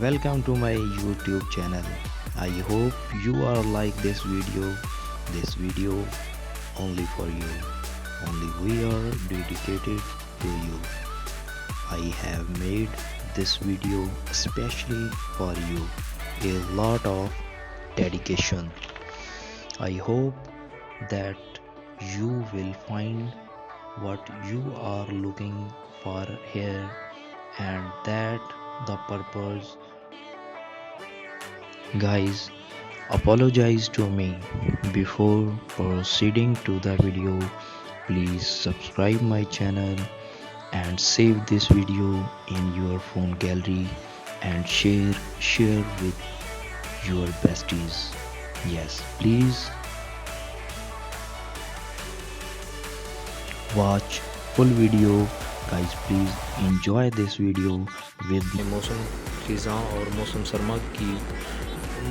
Welcome to my YouTube channel. I hope you are like this video. This video only for you. Only we are dedicated to you. I have made this video especially for you. A lot of dedication. I hope that you will find what you are looking for here and that the purpose. Guys, apologize to me. Before proceeding to the video, please subscribe my channel and save this video in your phone gallery and share with your besties. Yes, please watch full video. Guys, please enjoy this video with موسم خزاں اور موسم سرما کی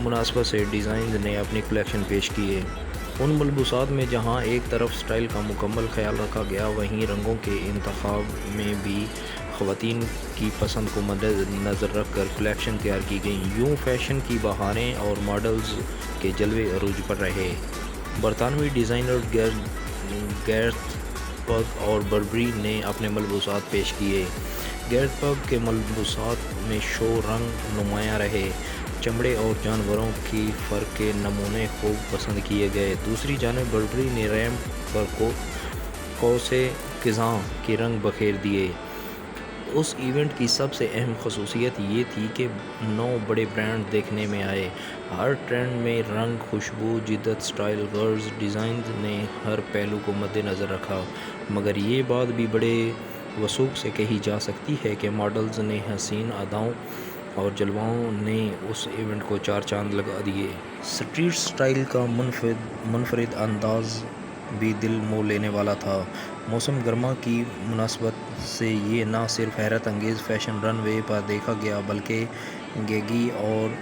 مناسبت سے designs نے اپنی کلیکشن پیش کی ہے۔ ان ملبوسات میں جہاں ایک طرف سٹائل کا مکمل خیال رکھا گیا، وہیں رنگوں کے انتخاب میں بھی خواتین کی پسند کو مد نظر رکھ کر کلیکشن تیار کی گئی۔ یوں فیشن کی بہاریں اور ماڈلز کے جلوے عروج پر رہے۔ برطانوی ڈیزائنر گیرتھ پگ اور بربری نے اپنے ملبوسات پیش کیے۔ گیرتھ پگ کے ملبوسات میں شو رنگ نمایاں رہے۔ چمڑے اور جانوروں کی فر کے نمونے خوب پسند کیے گئے۔ دوسری جانب بربری نے ریمپ پر کوسے خزاں کے رنگ بکھیر دیے۔ اس ایونٹ کی سب سے اہم خصوصیت یہ تھی کہ 9 بڑے برانڈ دیکھنے میں آئے۔ ہر ٹرینڈ میں رنگ، خوشبو، جدت، سٹائل، غرض، ڈیزائنز نے ہر پہلو کو مد نظر رکھا، مگر یہ بات بھی بڑے وثوق سے کہی جا سکتی ہے کہ ماڈلز نے حسین اداؤں اور جلووں نے اس ایونٹ کو 4 چاند لگا دیے۔ اسٹریٹ سٹائل کا منفرد انداز بھی دل مو لینے والا تھا۔ موسم گرما کی مناسبت سے یہ نہ صرف حیرت انگیز فیشن رن وے پر دیکھا گیا بلکہ گیگی اور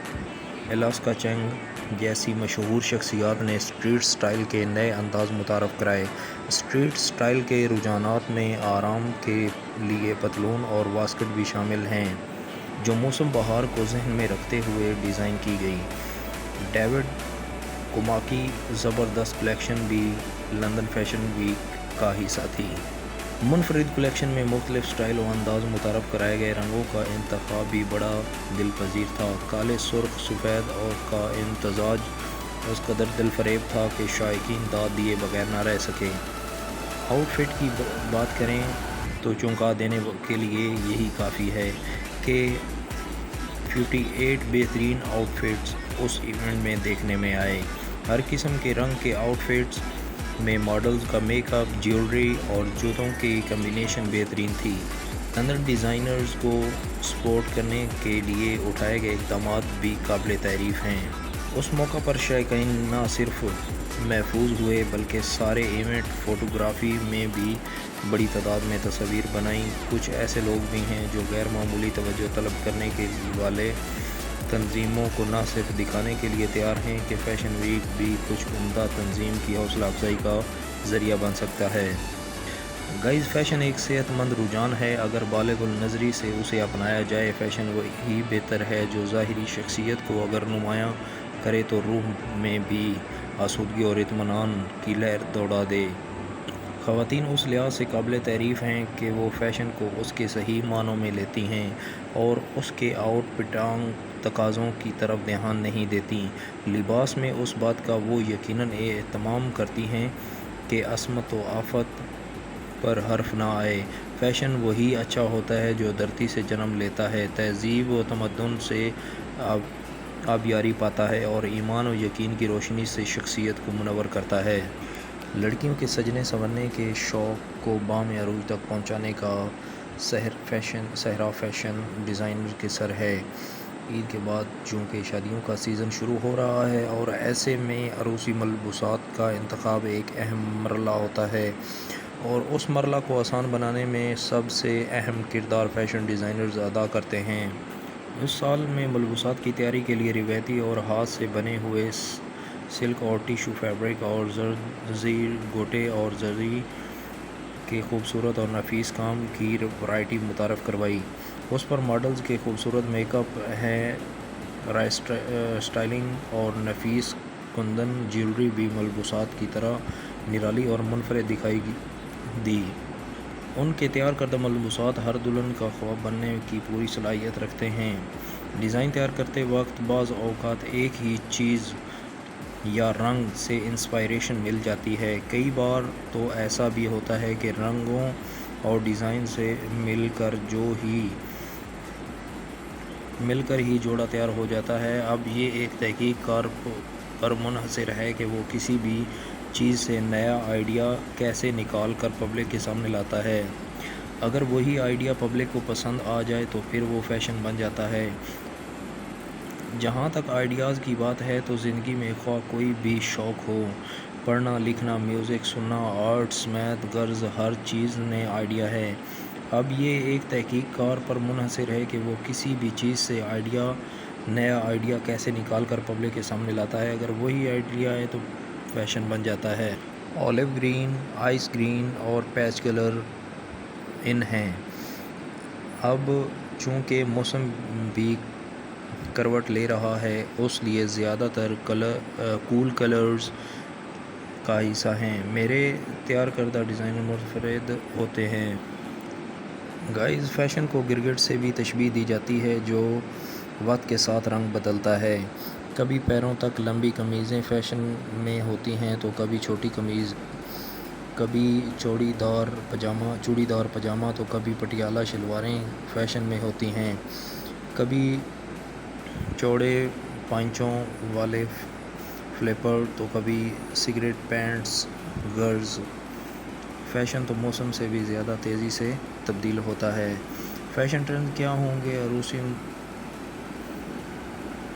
الاسکا چنگ جیسی مشہور شخصیات نے اسٹریٹ سٹائل کے نئے انداز متعارف کرائے۔ اسٹریٹ سٹائل کے رجحانات میں آرام کے لیے پتلون اور واسکٹ بھی شامل ہیں، جو موسم بہار کو ذہن میں رکھتے ہوئے ڈیزائن کی گئی۔ ڈیوڈ کوما کی زبردست کلیکشن بھی لندن فیشن ویک کا حصہ تھی۔ منفرد کلیکشن میں مختلف سٹائل و انداز متعارف کرائے گئے۔ رنگوں کا انتخاب بھی بڑا دل پذیر تھا۔ کالے، سرخ، سفید اور کا امتزاج اس قدر دل فریب تھا کہ شائقین داد دیے بغیر نہ رہ سکے۔ آؤٹ فٹ کی بات کریں تو چونکا دینے کے لیے یہی کافی ہے کہ 58 بہترین آؤٹ فٹس اس ایونٹ میں دیکھنے میں آئے۔ ہر قسم کے رنگ کے آؤٹ فٹس میں ماڈلز کا میک اپ، جیولری اور جوتوں کی کمبینیشن بہترین تھی۔ لندن ڈیزائنرز کو سپورٹ کرنے کے لیے اٹھائے گئے اقدامات بھی قابل تعریف ہیں۔ اس موقع پر شائقین نہ صرف محفوظ ہوئے بلکہ سارے ایونٹ فوٹوگرافی میں بھی بڑی تعداد میں تصاویر بنائیں۔ کچھ ایسے لوگ بھی ہیں جو غیر معمولی توجہ طلب کرنے کے والے تنظیموں کو نہ صرف دکھانے کے لیے تیار ہیں کہ فیشن ویک بھی کچھ عمدہ تنظیم کی حوصلہ افزائی کا ذریعہ بن سکتا ہے۔ گائز، فیشن ایک صحت مند رجحان ہے۔ اگر بالغ النظری سے اسے اپنایا جائے، فیشن وہی بہتر ہے جو ظاہری شخصیت کو اگر نمایاں کرے تو روح میں بھی آسودگی اور اطمینان کی لہر دوڑا دے۔ خواتین اس لحاظ سے قابل تعریف ہیں کہ وہ فیشن کو اس کے صحیح معنوں میں لیتی ہیں اور اس کے آؤٹ پٹانگ تقاضوں کی طرف دھیان نہیں دیتی۔ لباس میں اس بات کا وہ یقیناً اہتمام کرتی ہیں کہ عصمت و آفت پر حرف نہ آئے۔ فیشن وہی اچھا ہوتا ہے جو دھرتی سے جنم لیتا ہے، تہذیب و تمدن سے آبیاری پاتا ہے اور ایمان و یقین کی روشنی سے شخصیت کو منور کرتا ہے۔ لڑکیوں کے سجنے سنورنے کے شوق کو بام عروج تک پہنچانے کا صحرا فیشن ڈیزائنر کے سر ہے۔ عید کے بعد چونکہ شادیوں کا سیزن شروع ہو رہا ہے اور ایسے میں عروسی ملبوسات کا انتخاب ایک اہم مرحلہ ہوتا ہے، اور اس مرحلہ کو آسان بنانے میں سب سے اہم کردار فیشن ڈیزائنرز ادا کرتے ہیں۔ اس سال میں ملبوسات کی تیاری کے لیے روایتی اور ہاتھ سے بنے ہوئے سلک اور ٹیشو فیبرک اور زرزی، گوٹے اور زری کے خوبصورت اور نفیس کام کی ورائٹی متعارف کروائی۔ اس پر ماڈلز کے خوبصورت میک اپ ہے، اسٹائلنگ اور نفیس کندن جیولری بھی ملبوسات کی طرح نرالی اور منفرد دکھائی دی۔ ان کے تیار کردہ ملبوسات ہر دلہن کا خواب بننے کی پوری صلاحیت رکھتے ہیں۔ ڈیزائن تیار کرتے وقت بعض اوقات ایک ہی چیز یا رنگ سے انسپائریشن مل جاتی ہے۔ کئی بار تو ایسا بھی ہوتا ہے کہ رنگوں اور ڈیزائن سے مل کر ہی جوڑا تیار ہو جاتا ہے۔ اب یہ ایک تحقیق کار پر منحصر ہے کہ وہ کسی بھی چیز سے نیا آئیڈیا کیسے نکال کر پبلک کے سامنے لاتا ہے۔ اگر وہی آئیڈیا پبلک کو پسند آ جائے تو پھر وہ فیشن بن جاتا ہے۔ جہاں تک آئیڈیاز کی بات ہے تو زندگی میں خواہ کوئی بھی شوق ہو، پڑھنا، لکھنا، میوزک سننا، آرٹس، میتھ، غرض ہر چیز نئے آئیڈیا ہے۔ اب یہ ایک تحقیق کار پر منحصر ہے کہ وہ کسی بھی چیز سے نیا آئیڈیا کیسے نکال کر پبلک کے سامنے لاتا ہے۔ اگر وہی آئیڈیا ہے تو فیشن بن جاتا ہے۔ اولیو گرین، آئس گرین اور پیچ کلر ان ہیں۔ اب چونکہ موسم بھی کروٹ لے رہا ہے، اس لیے زیادہ تر کول کلرز کا حصہ ہیں۔ میرے تیار کردہ ڈیزائن منفرد ہوتے ہیں۔ گائز، فیشن کو گرگٹ سے بھی تشبیہ دی جاتی ہے جو وقت کے ساتھ رنگ بدلتا ہے۔ کبھی پیروں تک لمبی قمیضیں فیشن میں ہوتی ہیں تو کبھی چھوٹی قمیض، کبھی چوڑی دار پاجامہ تو کبھی پٹیالہ شلواریں فیشن میں ہوتی ہیں۔ کبھی چوڑے پائچوں والے فلیپر تو کبھی سگریٹ پینٹس۔ غرض فیشن تو موسم سے بھی زیادہ تیزی سے تبدیل ہوتا ہے۔ فیشن ٹرینڈز کیا ہوں گے؟ عروسی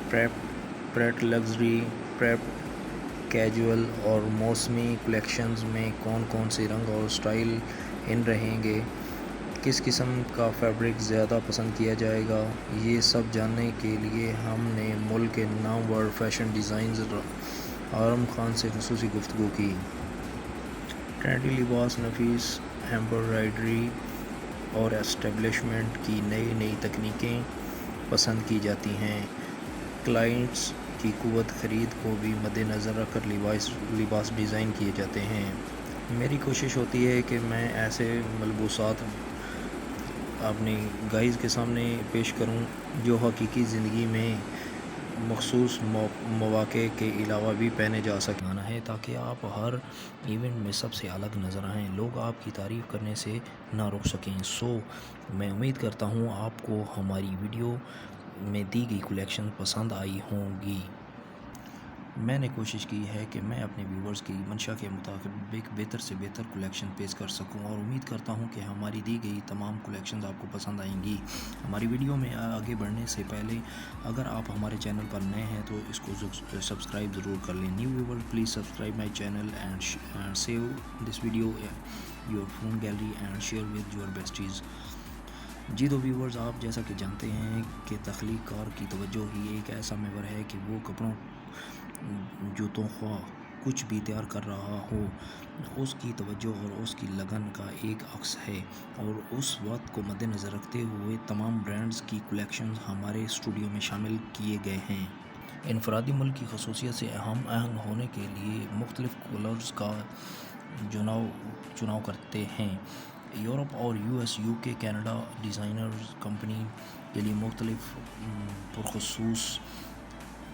پریپ لگژری، پریپ کیجول اور موسمی کلیکشنز میں کون کون سے رنگ اور سٹائل ان رہیں گے؟ کس قسم کا فیبرک زیادہ پسند کیا جائے گا؟ یہ سب جاننے کے لیے ہم نے ملک کے نامور فیشن ڈیزائنر آرم خان سے خصوصی گفتگو کی۔ ٹرینڈی لباس، نفیس ایمبرائڈری اور اسٹیبلشمنٹ کی نئی تکنیکیں پسند کی جاتی ہیں۔ کلائنٹس کی قوت خرید کو بھی مد نظر رکھ کر لباس ڈیزائن کیے جاتے ہیں۔ میری کوشش ہوتی ہے کہ میں ایسے ملبوسات اپنی گائز کے سامنے پیش کروں جو حقیقی زندگی میں مخصوص مواقع کے علاوہ بھی پہنے جا سکیں۔ آنا ہے تاکہ آپ ہر ایونٹ میں سب سے الگ نظر آئیں، لوگ آپ کی تعریف کرنے سے نہ رک سکیں۔ میں امید کرتا ہوں آپ کو ہماری ویڈیو میں دی گئی کلیکشن پسند آئی ہوں گی۔ میں نے کوشش کی ہے کہ میں اپنے ویورز کی منشا کے مطابق بہتر سے بہتر کلیکشن پیش کر سکوں اور امید کرتا ہوں کہ ہماری دی گئی تمام کلیکشنز آپ کو پسند آئیں گی۔ ہماری ویڈیو میں آگے بڑھنے سے پہلے اگر آپ ہمارے چینل پر نئے ہیں تو اس کو سبسکرائب ضرور کر لیں۔ New viewer please subscribe my channel and save this video your phone gallery and share with your besties. جی تو ویورز، آپ جیسا کہ جانتے ہیں کہ تخلیق کار کی توجہ ہی ایک ایسا محور ہے کہ وہ کپڑوں، جوتوں، خواہ کچھ بھی تیار کر رہا ہو، اس کی توجہ اور اس کی لگن کا ایک عکس ہے، اور اس وقت کو مد نظر رکھتے ہوئے تمام برانڈز کی کلیکشنز ہمارے اسٹوڈیو میں شامل کیے گئے ہیں۔ انفرادی ملک کی خصوصیت سے ہم آہنگ ہونے کے لیے مختلف کلرز کا چناؤ کرتے ہیں۔ یورپ اور US، UK، Canada designers company کے لیے مختلف پرخصوص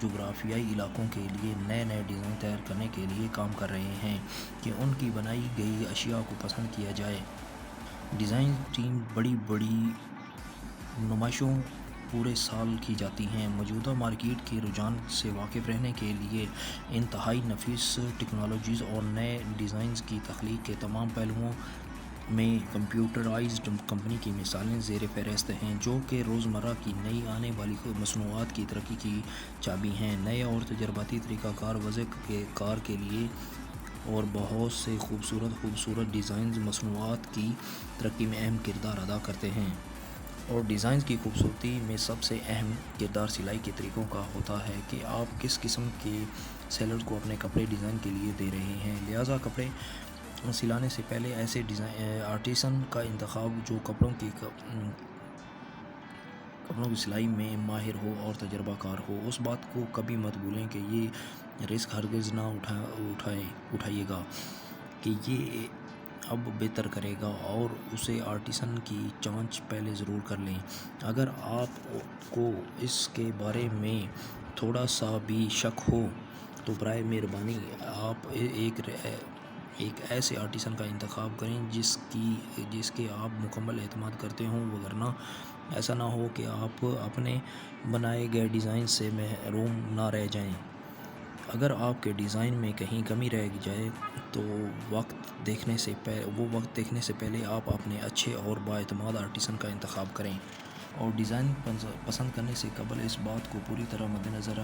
جغرافیائی علاقوں کے لیے نئے ڈیزائن تیار کرنے کے لیے کام کر رہے ہیں کہ ان کی بنائی گئی اشیاء کو پسند کیا جائے۔ ڈیزائن ٹیم بڑی نمائشوں پورے سال کی جاتی ہیں۔ موجودہ مارکیٹ کے رجحان سے واقف رہنے کے لیے انتہائی نفیس ٹیکنالوجیز اور نئے ڈیزائنز کی تخلیق کے تمام پہلوؤں میں کمپیوٹرائزڈ کمپنی کی مثالیں زیر فہرست ہیں، جو کہ روزمرہ کی نئی آنے والی مصنوعات کی ترقی کی چابی ہیں۔ نئے اور تجرباتی طریقہ کار وضع کار کے لیے اور بہت سے خوبصورت ڈیزائنز مصنوعات کی ترقی میں اہم کردار ادا کرتے ہیں۔ اور ڈیزائنز کی خوبصورتی میں سب سے اہم کردار سلائی کے طریقوں کا ہوتا ہے کہ آپ کس قسم کے سیلرز کو اپنے کپڑے ڈیزائن کے لیے دے رہے ہیں۔ لہٰذا کپڑے سلانے سے پہلے ایسے آرٹیسن کا انتخاب جو کپڑوں کی کپڑوں کی سلائی میں ماہر ہو اور تجربہ کار ہو۔ اس بات کو کبھی مت بھولیں کہ یہ رسک ہرگز نہ اٹھائیے گا کہ یہ اب بہتر کرے گا، اور اسے آرٹیسن کی جانچ پہلے ضرور کر لیں۔ اگر آپ کو اس کے بارے میں تھوڑا سا بھی شک ہو تو برائے مہربانی آپ ایک ایسے آرٹیسن کا انتخاب کریں جس کے آپ مکمل اعتماد کرتے ہوں، وگرنہ ایسا نہ ہو کہ آپ اپنے بنائے گئے ڈیزائن سے محروم نہ رہ جائیں۔ اگر آپ کے ڈیزائن میں کہیں کمی رہ جائے تو وہ وقت دیکھنے سے پہلے آپ اپنے اچھے اور بااعتماد آرٹیسن کا انتخاب کریں، اور ڈیزائن پسند کرنے سے قبل اس بات کو پوری طرح مد نظر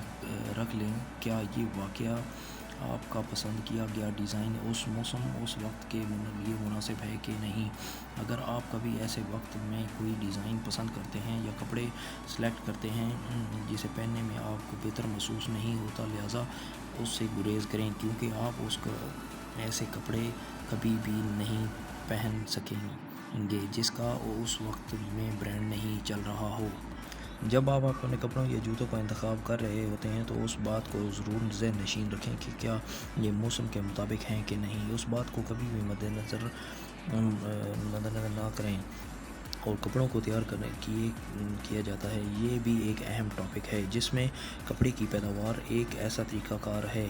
رکھ لیں کیا یہ واقعہ آپ کا پسند کیا گیا ڈیزائن اس موسم اس وقت کے لیے مناسب ہے کہ نہیں۔ اگر آپ کبھی ایسے وقت میں کوئی ڈیزائن پسند کرتے ہیں یا کپڑے سلیکٹ کرتے ہیں جسے پہننے میں آپ کو بہتر محسوس نہیں ہوتا، لہٰذا اس سے گریز کریں، کیونکہ آپ ایسے کپڑے کبھی بھی نہیں پہن سکیں گے جس کا اس وقت میں برانڈ نہیں چل رہا ہو۔ جب آپ اپنے کپڑوں یا جوتوں کا انتخاب کر رہے ہوتے ہیں تو اس بات کو ضرور ذہن نشین رکھیں کہ کیا یہ موسم کے مطابق ہیں کہ نہیں۔ اس بات کو کبھی بھی مد نظر نہ کریں۔ اور کپڑوں کو تیار کیا جاتا ہے، یہ بھی ایک اہم ٹاپک ہے، جس میں کپڑے کی پیداوار ایک ایسا طریقہ کار ہے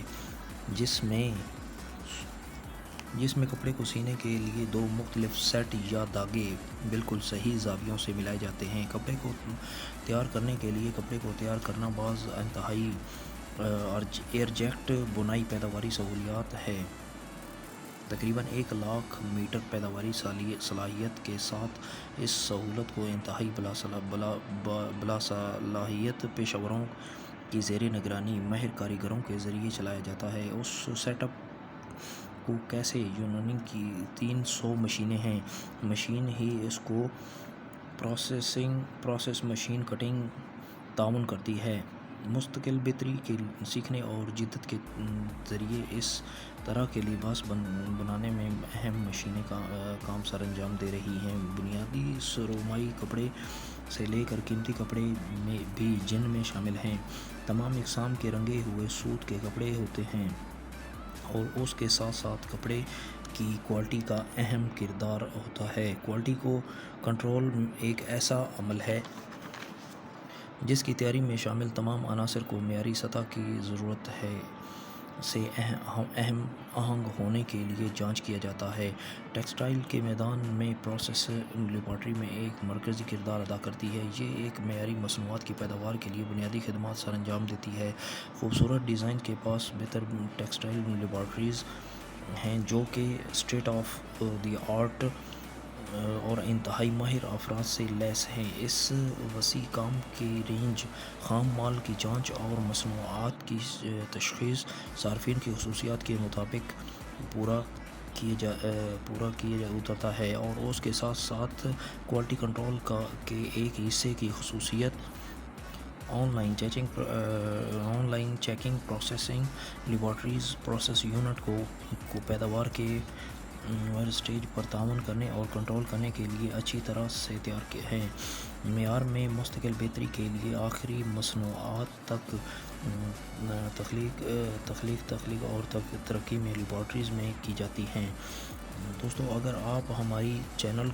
جس میں کپڑے کو سینے کے لیے دو مختلف سیٹ یا دھاگے بالکل صحیح زاویوں سے ملائے جاتے ہیں۔ کپڑے کو تیار کرنے کے لیے کپڑے کو تیار کرنا بعض انتہائی ایرجیکٹ بنائی پیداواری سہولیات ہے۔ تقریباً 1,00,000 میٹر پیداواری صلاحیت کے ساتھ اس سہولت کو انتہائی باصلاحیت پیشہ وروں کی زیر نگرانی ماہر کاریگروں کے ذریعے چلایا جاتا ہے۔ اس سیٹ اپ کو کیسے یونان کی 300 مشینیں ہیں۔ مشین ہی اس کو پروسیس مشین کٹنگ تعاون کرتی ہے۔ مستقل بہتری کے سیکھنے اور جدت کے ذریعے اس طرح کے لباس بنانے میں اہم مشینیں کام سر انجام دے رہی ہیں۔ بنیادی سرمائی کپڑے سے لے کر قیمتی کپڑے بھی جن میں شامل ہیں۔ تمام اقسام کے رنگے ہوئے سوت کے کپڑے ہوتے ہیں، اور اس کے ساتھ ساتھ کپڑے کی کوالٹی کا اہم کردار ہوتا ہے۔ کوالٹی کو کنٹرول ایک ایسا عمل ہے جس کی تیاری میں شامل تمام عناصر کو معیاری سطح کی ضرورت سے آہنگ ہونے کے لیے جانچ کیا جاتا ہے۔ ٹیکسٹائل کے میدان میں پروسیس لیبارٹری میں ایک مرکزی کردار ادا کرتی ہے۔ یہ ایک معیاری مصنوعات کی پیداوار کے لیے بنیادی خدمات سر انجام دیتی ہے۔ خوبصورت ڈیزائن کے پاس بہتر ٹیکسٹائل لیبارٹریز ہیں جو کہ اسٹیٹ آف دی آرٹ اور انتہائی ماہر افراد سے لیس ہیں۔ اس وسیع کام کی رینج خام مال کی جانچ اور مصنوعات کی تشخیص صارفین کی خصوصیات کے مطابق پورا کیا اترتا ہے، اور اس کے ساتھ ساتھ کوالٹی کنٹرول کے ایک حصے کی خصوصیت on line checking processing laboratories process unit کو پیداوار کے سٹیج پر تعاون کرنے اور کنٹرول کرنے کے لیے اچھی طرح سے تیار ہیں۔ معیار میں مستقل بہتری کے لیے آخری مصنوعات تک تخلیق اور ترقی میں لیبارٹریز میں کی جاتی ہیں۔ دوستو، اگر آپ ہماری چینل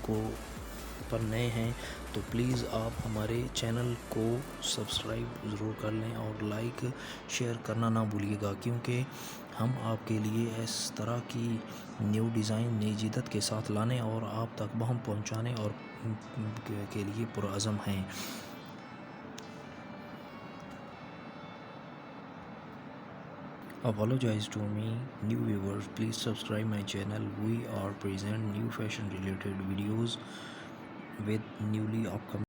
پر نئے ہیں تو پلیز آپ ہمارے چینل کو سبسکرائب ضرور کر لیں اور لائک شیئر کرنا نہ بھولیے گا، کیونکہ ہم آپ کے لیے اس طرح کی نیو ڈیزائن نئی جدت کے ساتھ لانے اور آپ تک بہم پہنچانے اور کے لیے پرعزم ہیں۔ Apologize to me, new viewers. Please subscribe my channel. We are present new fashion related videos with newly upcoming